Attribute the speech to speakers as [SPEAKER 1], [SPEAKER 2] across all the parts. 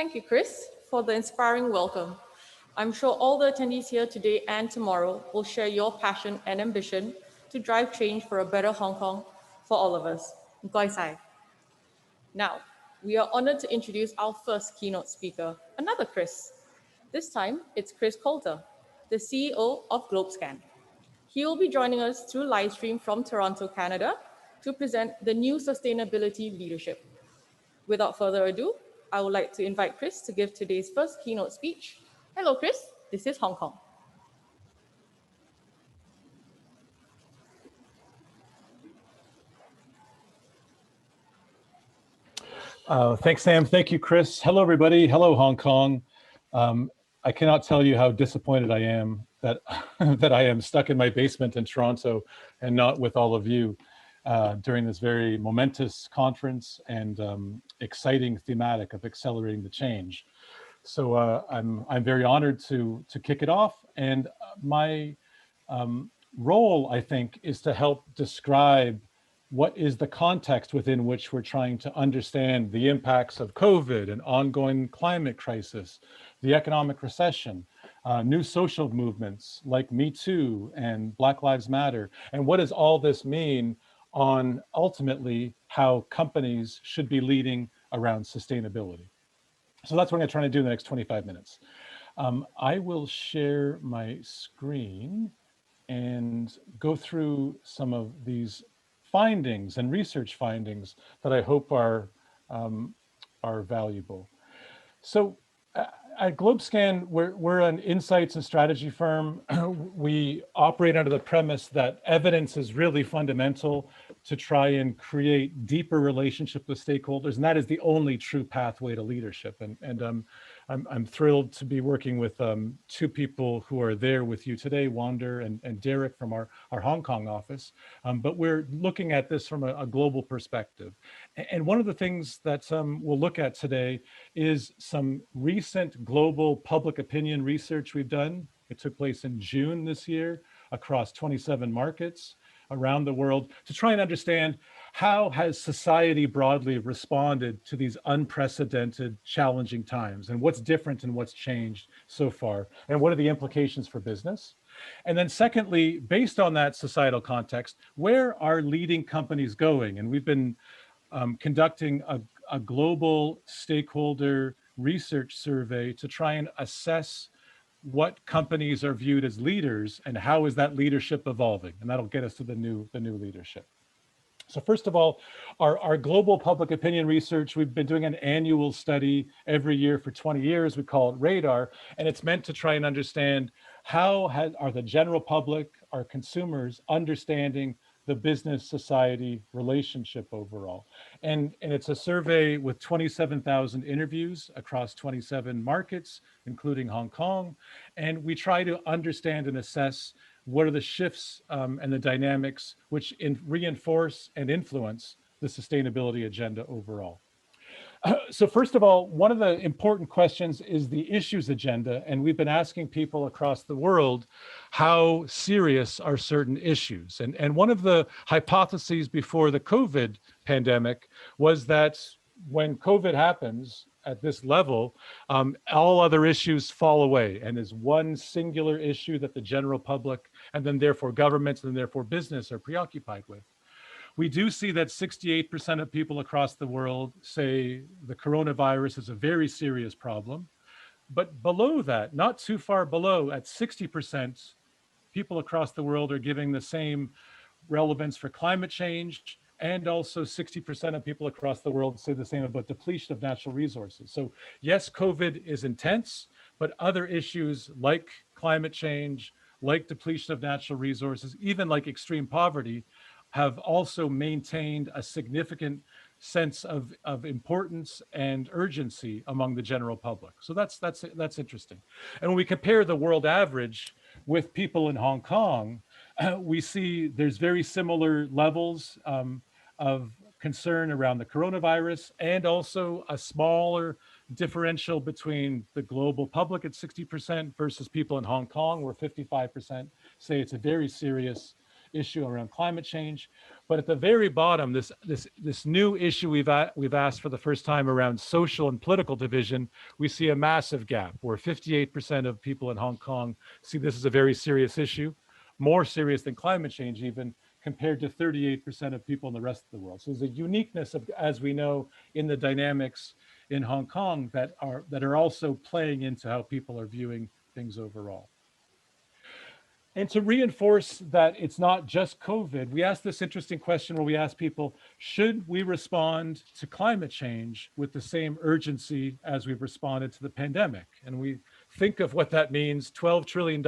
[SPEAKER 1] Thank you, Chris, for the inspiring welcome. I'm sure all the attendees here today and tomorrow will share your passion and ambition to drive change for a better Hong Kong for all of us. Goi Sai. Now, we are honored to introduce our first keynote speaker, another Chris. This time, it's Chris Coulter, the CEO of GlobeScan. He will be joining us through live stream from Toronto, Canada, to present the new sustainability leadership. Without further ado, I would like to invite Chris to give today's first keynote speech. Hello, Chris. This is Hong Kong.
[SPEAKER 2] Thanks, Sam. Thank you, Chris. Hello, everybody. Hello, Hong Kong. I cannot tell you how disappointed I am that that I am stuck in my basement in Toronto and not with all of you during this very momentous conference and exciting thematic of accelerating the change. So I'm very honored to kick it off. And my role, I think, is to help describe what is the context within which we're trying to understand the impacts of COVID and ongoing climate crisis, the economic recession, new social movements like Me Too and Black Lives Matter, and what does all this mean on ultimately how companies should be leading around sustainability. So that's what I'm going to try to do in the next 25 minutes. I will share my screen and go through some of these findings and research findings that I hope are valuable. So at GlobeScan, we're an insights and strategy firm. We operate under the premise that evidence is really fundamental to try and create deeper relationship with stakeholders, and that is the only true pathway to leadership. And I'm thrilled to be working with two people who are there with you today, Wander and Derek from our Hong Kong office. But we're looking at this from a global perspective. And one of the things that we'll look at today is some recent global public opinion research we've done. It took place in June this year across 27 markets around the world to try and understand how has society broadly responded to these unprecedented, challenging times, and what's different and what's changed so far, and what are the implications for business. And then secondly, based on that societal context, where are leading companies going? And we've been conducting a global stakeholder research survey to try and assess what companies are viewed as leaders and how is that leadership evolving, and that'll get us to the new leadership. So first of all, our global public opinion research, we've been doing an annual study every year for 20 years. We call it RADAR, and it's meant to try and understand how are the general public, our consumers, understanding the business society relationship overall. And it's a survey with 27,000 interviews across 27 markets, including Hong Kong. And we try to understand and assess what are the shifts and the dynamics which reinforce and influence the sustainability agenda overall. So first of all, one of the important questions is the issues agenda. And we've been asking people across the world, how serious are certain issues? And one of the hypotheses before the COVID pandemic was that when COVID happens at this level, all other issues fall away and is one singular issue that the general public and then therefore governments and therefore business are preoccupied with. We do see that 68% of people across the world say the coronavirus is a very serious problem. But below that, not too far below, at 60%, people across the world are giving the same relevance for climate change, and also 60% of people across the world say the same about depletion of natural resources. So yes, COVID is intense, but other issues like climate change, like depletion of natural resources, even like extreme poverty, have also maintained a significant sense of importance and urgency among the general public. So that's interesting. And when we compare the world average with people in Hong Kong, we see there's very similar levels of concern around the coronavirus, and also a smaller differential between the global public at 60% versus people in Hong Kong, where 55% say it's a very serious issue around climate change. But at the very bottom, this new issue we've asked for the first time around social and political division, we see a massive gap where 58% of people in Hong Kong see this as a very serious issue, more serious than climate change even, compared to 38% of people in the rest of the world. So there's a uniqueness of, as we know, in the dynamics in Hong Kong that are also playing into how people are viewing things overall. And to reinforce that it's not just COVID, we asked this interesting question where we asked people, should we respond to climate change with the same urgency as we've responded to the pandemic? And we think of what that means, $12 trillion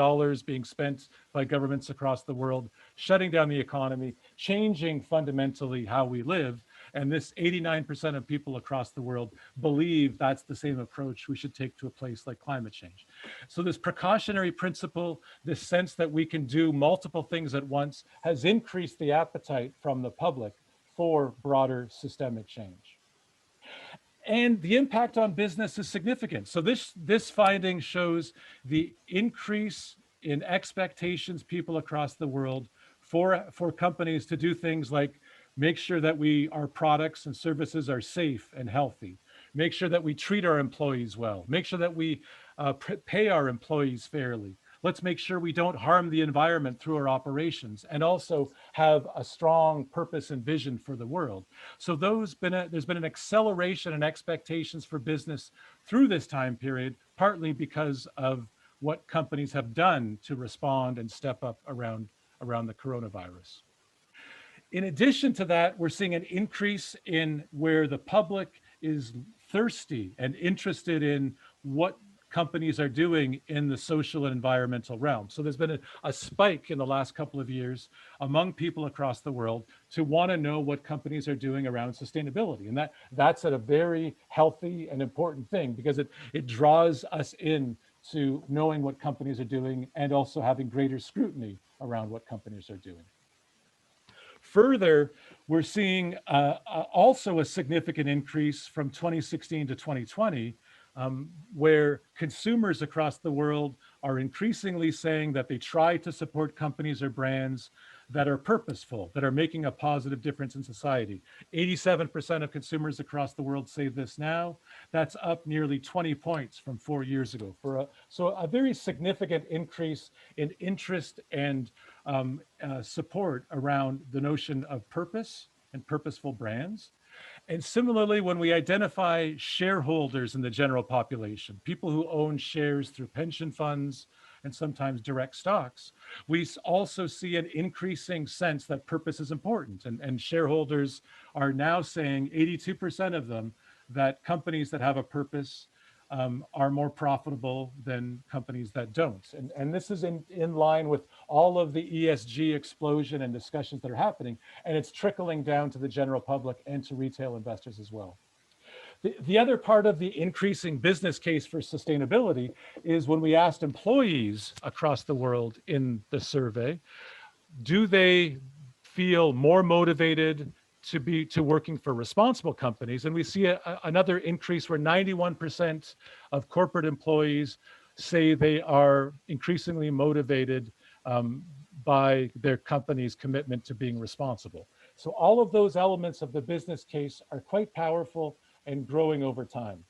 [SPEAKER 2] being spent by governments across the world, shutting down the economy, changing fundamentally how we live. And this 89% of people across the world believe that's the same approach we should take to a place like climate change. So this precautionary principle, this sense that we can do multiple things at once, has increased the appetite from the public for broader systemic change. And the impact on business is significant. So this finding shows the increase in expectations people across the world for companies to do things like make sure that our products and services are safe and healthy, make sure that we treat our employees well, make sure that we pay our employees fairly. Let's make sure we don't harm the environment through our operations, and also have a strong purpose and vision for the world. So there's been an acceleration in expectations for business through this time period, partly because of what companies have done to respond and step up around the coronavirus. In addition to that, we're seeing an increase in where the public is thirsty and interested in what companies are doing in the social and environmental realm. So there's been a spike in the last couple of years among people across the world to want to know what companies are doing around sustainability. And that's a very healthy and important thing, because it draws us in to knowing what companies are doing and also having greater scrutiny around what companies are doing. Further, we're seeing also a significant increase from 2016 to 2020, where consumers across the world are increasingly saying that they try to support companies or brands that are purposeful, that are making a positive difference in society. 87% of consumers across the world say this now. That's up nearly 20 points from 4 years ago. So a very significant increase in interest and support around the notion of purpose and purposeful brands. And similarly, when we identify shareholders in the general population, people who own shares through pension funds and sometimes direct stocks, we also see an increasing sense that purpose is important. And shareholders are now saying, 82% of them, that companies that have a purpose are more profitable than companies that don't. And this is in line with all of the ESG explosion and discussions that are happening, and it's trickling down to the general public and to retail investors as well. The other part of the increasing business case for sustainability is when we asked employees across the world in the survey, do they feel more motivated to working for responsible companies? And we see another increase where 91% of corporate employees say they are increasingly motivated by their company's commitment to being responsible. So all of those elements of the business case are quite powerful and growing over time.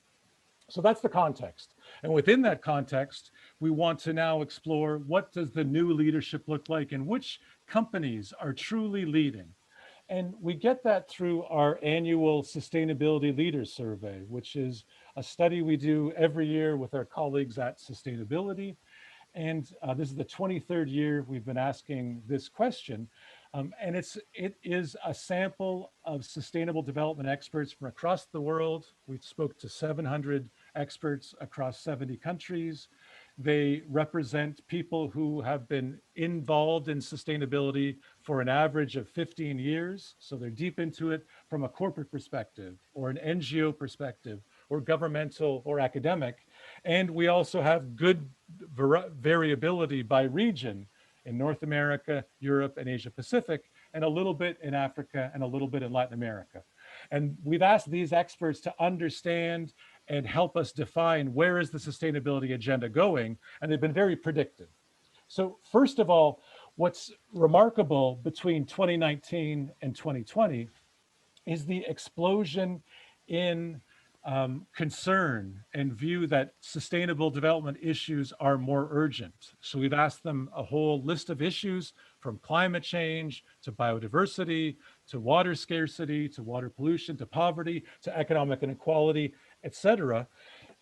[SPEAKER 2] So that's the context. And within that context, we want to now explore, what does the new leadership look like and which companies are truly leading? And we get that through our annual Sustainability Leaders Survey, which is a study we do every year with our colleagues at Sustainability. And this is the 23rd year we've been asking this question. And it is a sample of sustainable development experts from across the world. We spoke to 700 experts across 70 countries. They represent people who have been involved in sustainability for an average of 15 years. So they're deep into it from a corporate perspective or an NGO perspective or governmental or academic. And we also have good variability by region in North America, Europe, and Asia Pacific, and a little bit in Africa and a little bit in Latin America. And we've asked these experts to understand and help us define where is the sustainability agenda going, and they've been very predictive. So first of all, What's remarkable between 2019 and 2020 is the explosion in concern and view that sustainable development issues are more urgent. So we've asked them a whole list of issues, from climate change to biodiversity, to water scarcity, to water pollution, to poverty, to economic inequality, etc.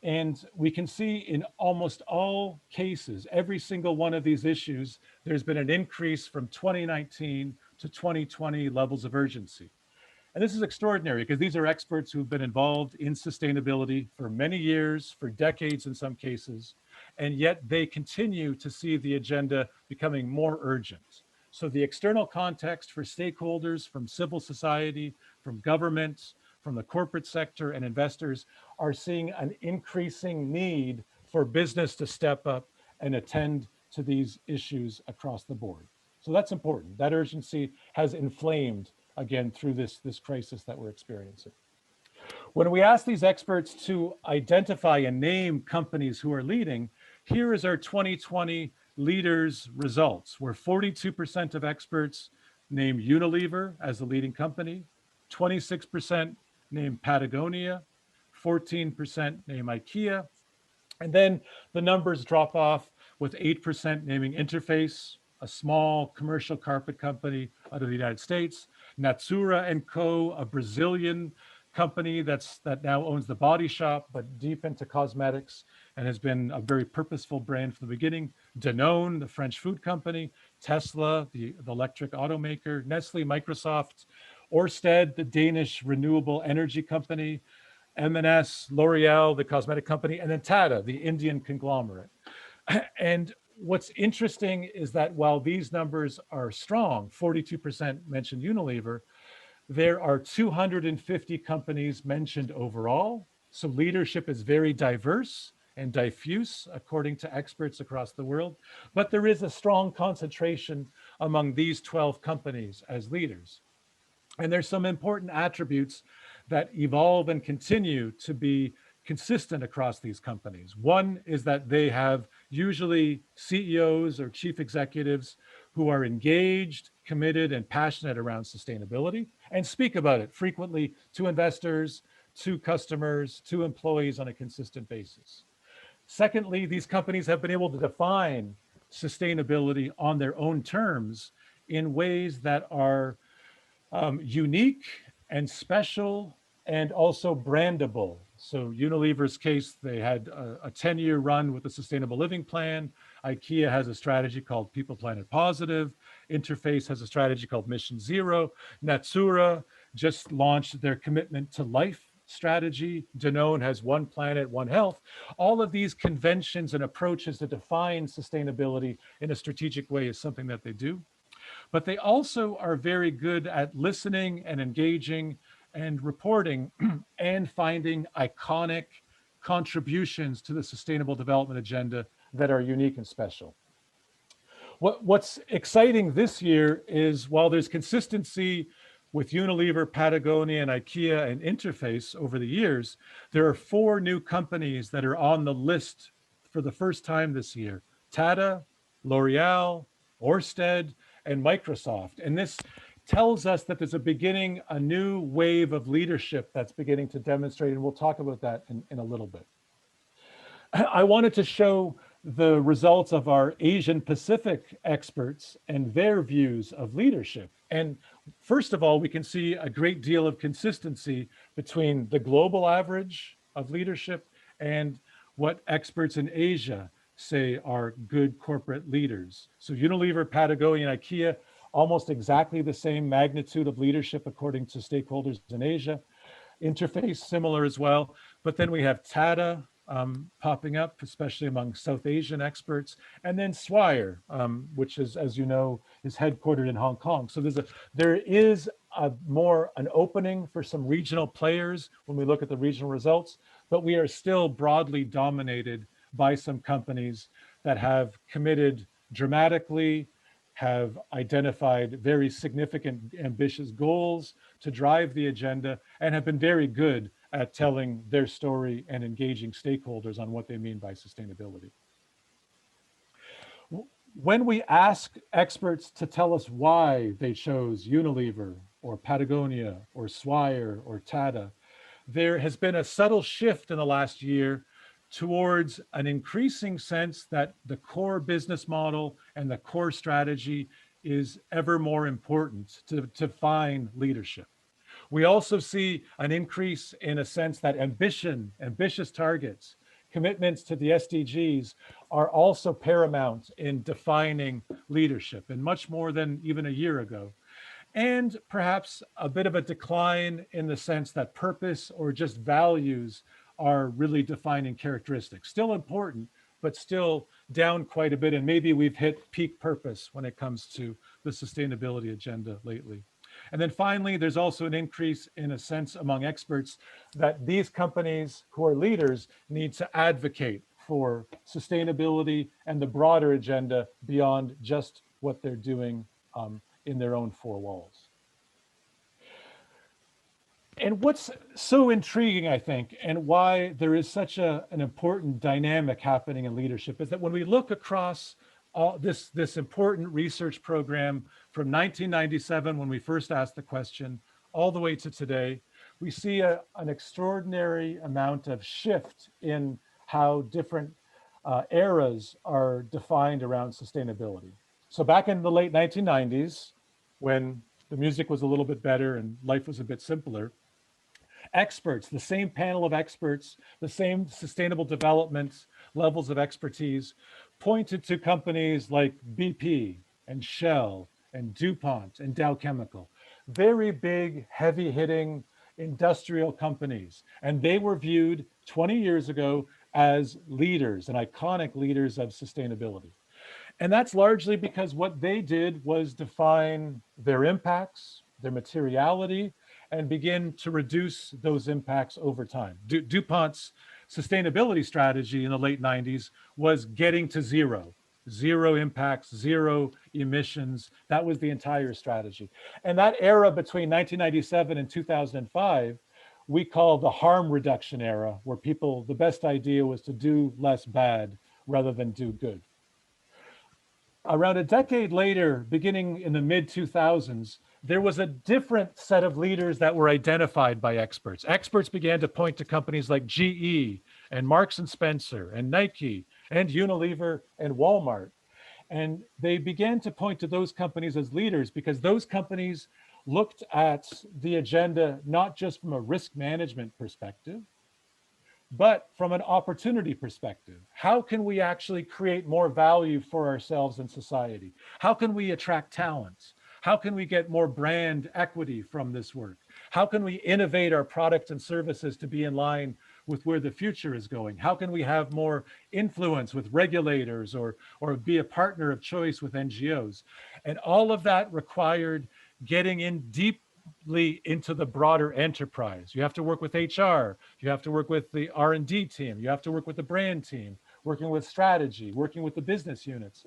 [SPEAKER 2] And we can see in almost all cases, every single one of these issues, there's been an increase from 2019 to 2020 levels of urgency. And this is extraordinary because these are experts who've been involved in sustainability for many years, for decades in some cases, and yet they continue to see the agenda becoming more urgent. So the external context for stakeholders from civil society, from governments, from the corporate sector and investors are seeing an increasing need for business to step up and attend to these issues across the board. So that's important. That urgency has inflamed again through this crisis that we're experiencing. When we ask these experts to identify and name companies who are leading, here is our 2020 leaders results, where 42% of experts name Unilever as the leading company, 26% name Patagonia, 14% name IKEA, and then the numbers drop off with 8% naming Interface, a small commercial carpet company out of the United States, Natura and Co., a Brazilian company that now owns the Body Shop, but deep into cosmetics and has been a very purposeful brand from the beginning. Danone, the French food company, Tesla, the electric automaker, Nestle, Microsoft, Ørsted, the Danish renewable energy company, M&S, L'Oreal, the cosmetic company, and then Tata, the Indian conglomerate. And what's interesting is that while these numbers are strong, 42% mentioned Unilever, there are 250 companies mentioned overall. So leadership is very diverse and diffuse according to experts across the world. But there is a strong concentration among these 12 companies as leaders. And there's some important attributes that evolve and continue to be consistent across these companies. One is that they have usually CEOs or chief executives who are engaged, committed, and passionate around sustainability and speak about it frequently to investors, to customers, to employees on a consistent basis. Secondly, these companies have been able to define sustainability on their own terms in ways that are unique and special and also brandable. So Unilever's case, they had a 10-year run with the Sustainable Living Plan. IKEA has a strategy called People, Planet, Positive. Interface has a strategy called Mission Zero. Natura just launched their Commitment to Life strategy. Danone has One Planet, One Health. All of these conventions and approaches to define sustainability in a strategic way is something that they do. But they also are very good at listening and engaging and reporting and finding iconic contributions to the sustainable development agenda that are unique and special. What's exciting this year is while there's consistency with Unilever, Patagonia, and IKEA and Interface over the years, there are 4 new companies that are on the list for the first time this year: Tata, L'Oreal, Ørsted, and Microsoft. And this tells us that there's a new wave of leadership that's beginning to demonstrate, and we'll talk about that in a little bit. I wanted to show the results of our Asian Pacific experts and their views of leadership. And first of all, we can see a great deal of consistency between the global average of leadership and what experts in Asia say are good corporate leaders. So Unilever, Patagonia, and IKEA, almost exactly the same magnitude of leadership according to stakeholders in Asia. Interface, similar as well. But then we have Tata popping up, especially among South Asian experts, and then Swire, which is, as you know, is headquartered in Hong Kong. So there is an opening for some regional players when we look at the regional results, but we are still broadly dominated by some companies that have committed dramatically, have identified very significant, ambitious goals to drive the agenda, and have been very good at telling their story and engaging stakeholders on what they mean by sustainability. When we ask experts to tell us why they chose Unilever or Patagonia or Swire or Tata, there has been a subtle shift in the last year towards an increasing sense that the core business model and the core strategy is ever more important to define leadership. We also see an increase in a sense that ambitious targets, commitments to the SDGs are also paramount in defining leadership, and much more than even a year ago. And perhaps a bit of a decline in the sense that purpose or just values are really defining characteristics. Still important, but still down quite a bit. And maybe we've hit peak purpose when it comes to the sustainability agenda lately. And then finally, there's also an increase in a sense among experts that these companies who are leaders need to advocate for sustainability and the broader agenda beyond just what they're doing in their own four walls. And what's so intriguing, I think, and why there is such an important dynamic happening in leadership is that when we look across all this important research program from 1997, when we first asked the question, all the way to today, we see an extraordinary amount of shift in how different eras are defined around sustainability. So back in the late 1990s, when the music was a little bit better and life was a bit simpler, experts, the same panel of experts, the same sustainable development levels of expertise, pointed to companies like BP and Shell and DuPont and Dow Chemical, very big, heavy hitting industrial companies. And they were viewed 20 years ago as leaders and iconic leaders of sustainability. And that's largely because what they did was define their impacts, their materiality, and begin to reduce those impacts over time. DuPont's sustainability strategy in the late 90s was getting to zero impacts, zero emissions. That was the entire strategy. And that era between 1997 and 2005, we call the harm reduction era, where the best idea was to do less bad rather than do good. Around a decade later, beginning in the mid 2000s, there was a different set of leaders that were identified by experts. Experts began to point to companies like GE and Marks and Spencer and Nike and Unilever and Walmart. And they began to point to those companies as leaders because those companies looked at the agenda not just from a risk management perspective, but from an opportunity perspective. How can we actually create more value for ourselves and society? How can we attract talent? How can we get more brand equity from this work? How can we innovate our products and services to be in line with where the future is going? How can we have more influence with regulators or be a partner of choice with NGOs? And all of that required getting in deeply into the broader enterprise. You have to work with HR, you have to work with the R&D team, you have to work with the brand team, working with strategy, working with the business units.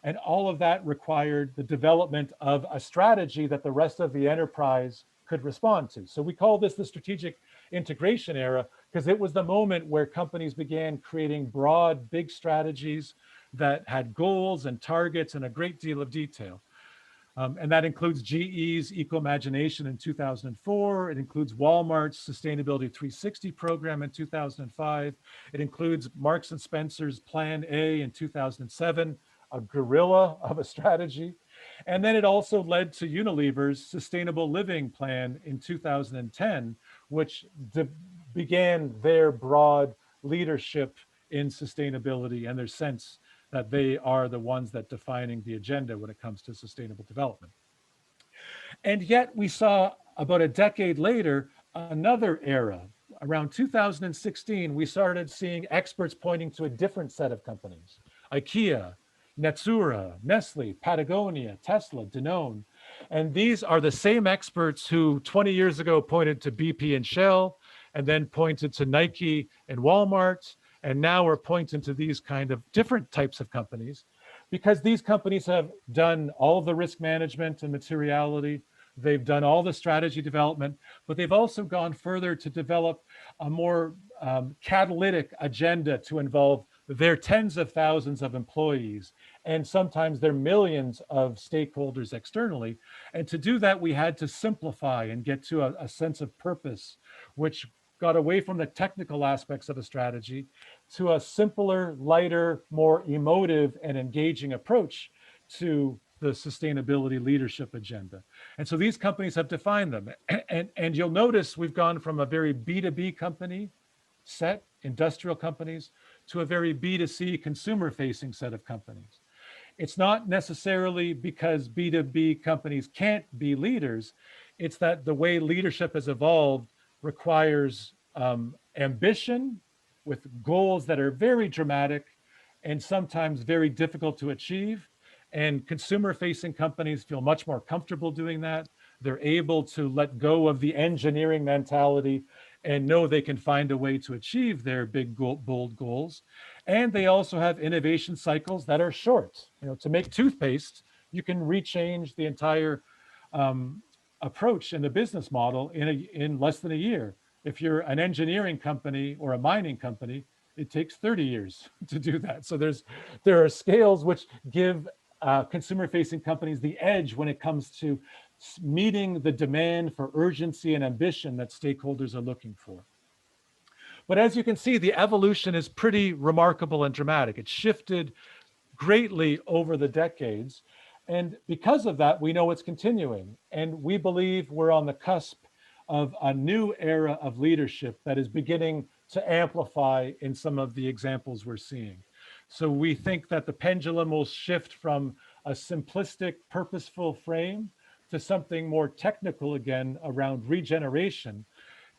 [SPEAKER 2] And all of that required the development of a strategy that the rest of the enterprise could respond to. So we call this the strategic integration era because it was the moment where companies began creating broad, big strategies that had goals and targets and a great deal of detail. And that includes GE's Eco-Imagination in 2004. It includes Walmart's Sustainability 360 program in 2005. It includes Marks and Spencer's Plan A in 2007, a gorilla of a strategy. And then it also led to Unilever's Sustainable Living Plan in 2010, which began their broad leadership in sustainability and their sense that they are the ones that defining the agenda when it comes to sustainable development. And yet we saw about a decade later, another era. Around 2016, we started seeing experts pointing to a different set of companies. IKEA, Netsura, Nestle, Patagonia, Tesla, Danone. And these are the same experts who 20 years ago pointed to BP and Shell, and then pointed to Nike and Walmart. And now we're pointing to these kind of different types of companies because these companies have done all of the risk management and materiality. They've done all the strategy development, but they've also gone further to develop a more catalytic agenda to involve they're tens of thousands of employees, and sometimes they're millions of stakeholders externally. And to do that, we had to simplify and get to a sense of purpose, which got away from the technical aspects of a strategy to a simpler, lighter, more emotive and engaging approach to the sustainability leadership agenda. And so these companies have defined them. And you'll notice we've gone from a very B2B company set, industrial companies, to a very B2C consumer facing set of companies. It's not necessarily because B2B companies can't be leaders. It's that the way leadership has evolved requires ambition with goals that are very dramatic and sometimes very difficult to achieve. And consumer facing companies feel much more comfortable doing that. They're able to let go of the engineering mentality and know they can find a way to achieve their big, bold goals. And they also have innovation cycles that are short. You know, to make toothpaste, you can rechange the entire approach and the business model in less than a year. If you're an engineering company or a mining company, it takes 30 years to do that. So there are scales which give consumer-facing companies the edge when it comes to meeting the demand for urgency and ambition that stakeholders are looking for. But as you can see, the evolution is pretty remarkable and dramatic. It's shifted greatly over the decades. And because of that, we know it's continuing. And we believe we're on the cusp of a new era of leadership that is beginning to amplify in some of the examples we're seeing. So we think that the pendulum will shift from a simplistic, purposeful frame to something more technical again around regeneration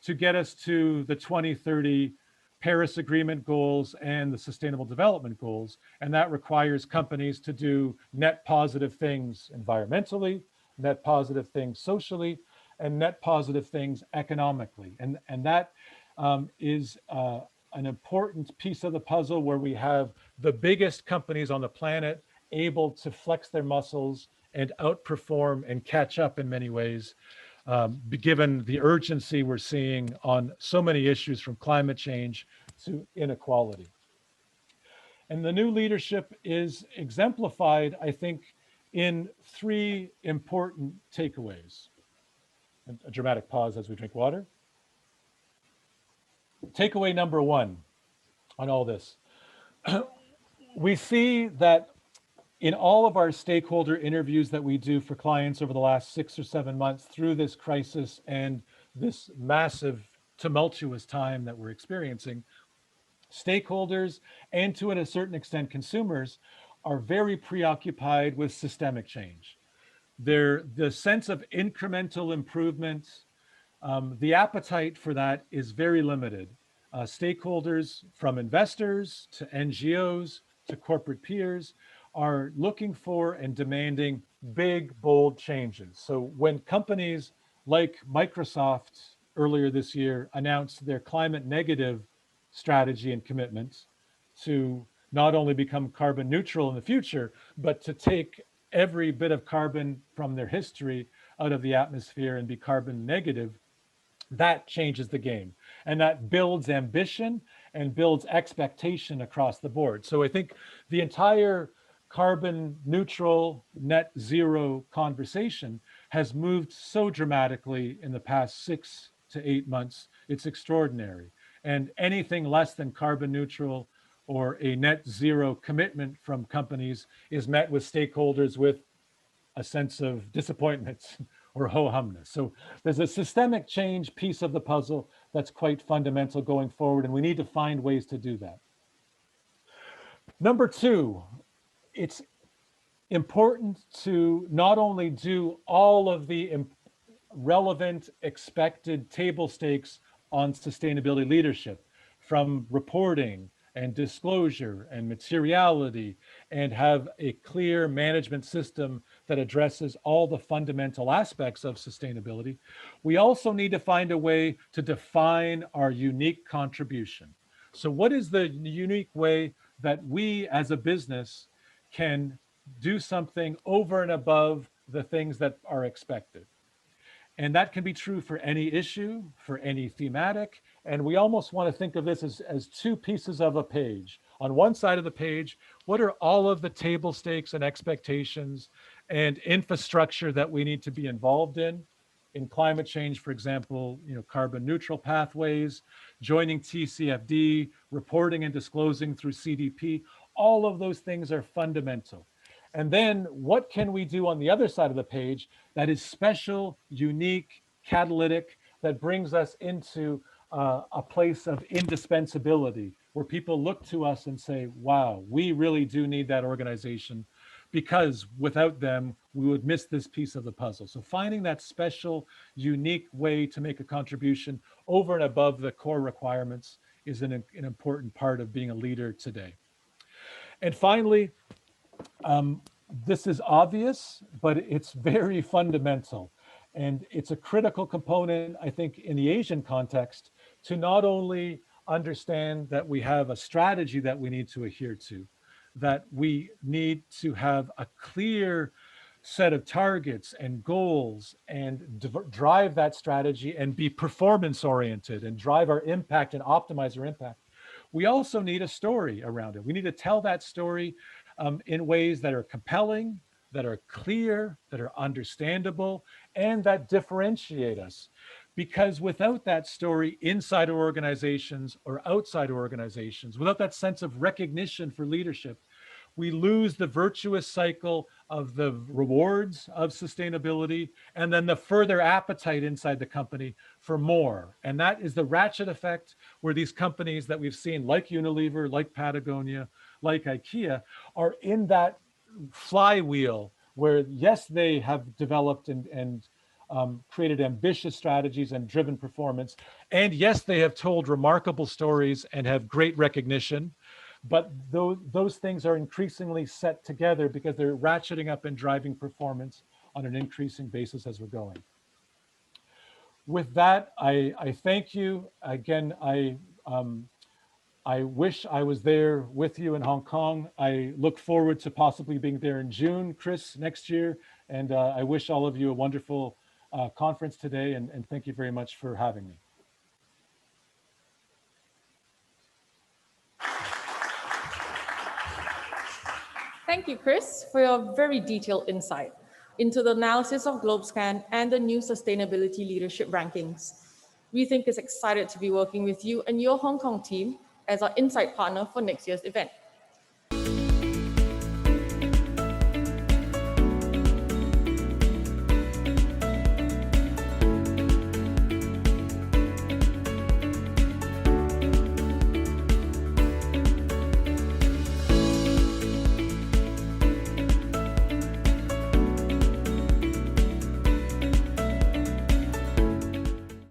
[SPEAKER 2] to get us to the 2030 Paris Agreement goals and the Sustainable Development Goals. And that requires companies to do net positive things environmentally, net positive things socially, and net positive things economically. And that is an important piece of the puzzle where we have the biggest companies on the planet able to flex their muscles and outperform and catch up in many ways, given the urgency we're seeing on so many issues from climate change to inequality. And the new leadership is exemplified, I think, in three important takeaways. And a dramatic pause as we drink water. Takeaway number one on all this. We see that in all of our stakeholder interviews that we do for clients over the last 6 or 7 months through this crisis and this massive tumultuous time that we're experiencing, stakeholders and to a certain extent consumers are very preoccupied with systemic change. The sense of incremental improvement, the appetite for that is very limited. Stakeholders from investors to NGOs to corporate peers are looking for and demanding big, bold changes. So when companies like Microsoft earlier this year announced their climate negative strategy and commitments to not only become carbon neutral in the future, but to take every bit of carbon from their history out of the atmosphere and be carbon negative, that changes the game. And that builds ambition and builds expectation across the board. So I think the entire carbon neutral, net zero conversation has moved so dramatically in the past 6 to 8 months. It's extraordinary. And anything less than carbon neutral or a net zero commitment from companies is met with stakeholders with a sense of disappointment or ho-humness. So there's a systemic change piece of the puzzle that's quite fundamental going forward, and we need to find ways to do that. Number two, it's important to not only do all of the relevant expected table stakes on sustainability leadership, from reporting and disclosure and materiality, and have a clear management system that addresses all the fundamental aspects of sustainability, we also need to find a way to define our unique contribution. So what is the unique way that we as a business can do something over and above the things that are expected? And that can be true for any issue, for any thematic. And we almost want to think of this as two pieces of a page. on one side of the page, what are all of the table stakes and expectations and infrastructure that we need to be involved in climate change, for example, carbon neutral pathways, joining TCFD, reporting and disclosing through CDP. All of those things are fundamental. And then what can we do on the other side of the page that is special, unique, catalytic, that brings us into a place of indispensability, where people look to us and say, wow, we really do need that organization, because without them, we would miss this piece of the puzzle. So finding that special, unique way to make a contribution over and above the core requirements is an important part of being a leader today. And finally, this is obvious, but it's very fundamental. And it's a critical component, I think, in the Asian context, to not only understand that we have a strategy that we need to adhere to, that we need to have a clear set of targets and goals and drive that strategy and be performance oriented and drive our impact and optimize our impact. We also need a story around it. We need to tell that story in ways that are compelling, that are clear, that are understandable, and that differentiate us. Because without that story inside our organizations or outside our organizations, without that sense of recognition for leadership, we lose the virtuous cycle of the rewards of sustainability and then the further appetite inside the company for more. And that is the ratchet effect where these companies that we've seen, like Unilever, like Patagonia, like IKEA, are in that flywheel where, yes, they have developed and created ambitious strategies and driven performance. And yes, they have told remarkable stories and have great recognition. But those things are increasingly set together because they're ratcheting up and driving performance on an increasing basis as we're going. With that, I thank you. Again, I wish I was there with you in Hong Kong. I look forward to possibly being there in June, Chris, next year. And I wish all of you a wonderful conference today. And thank you very much for having me.
[SPEAKER 1] Thank you, Chris, for your very detailed insight into the analysis of GlobeScan and the new sustainability leadership rankings. We think is excited to be working with you and your Hong Kong team as our insight partner for next year's event.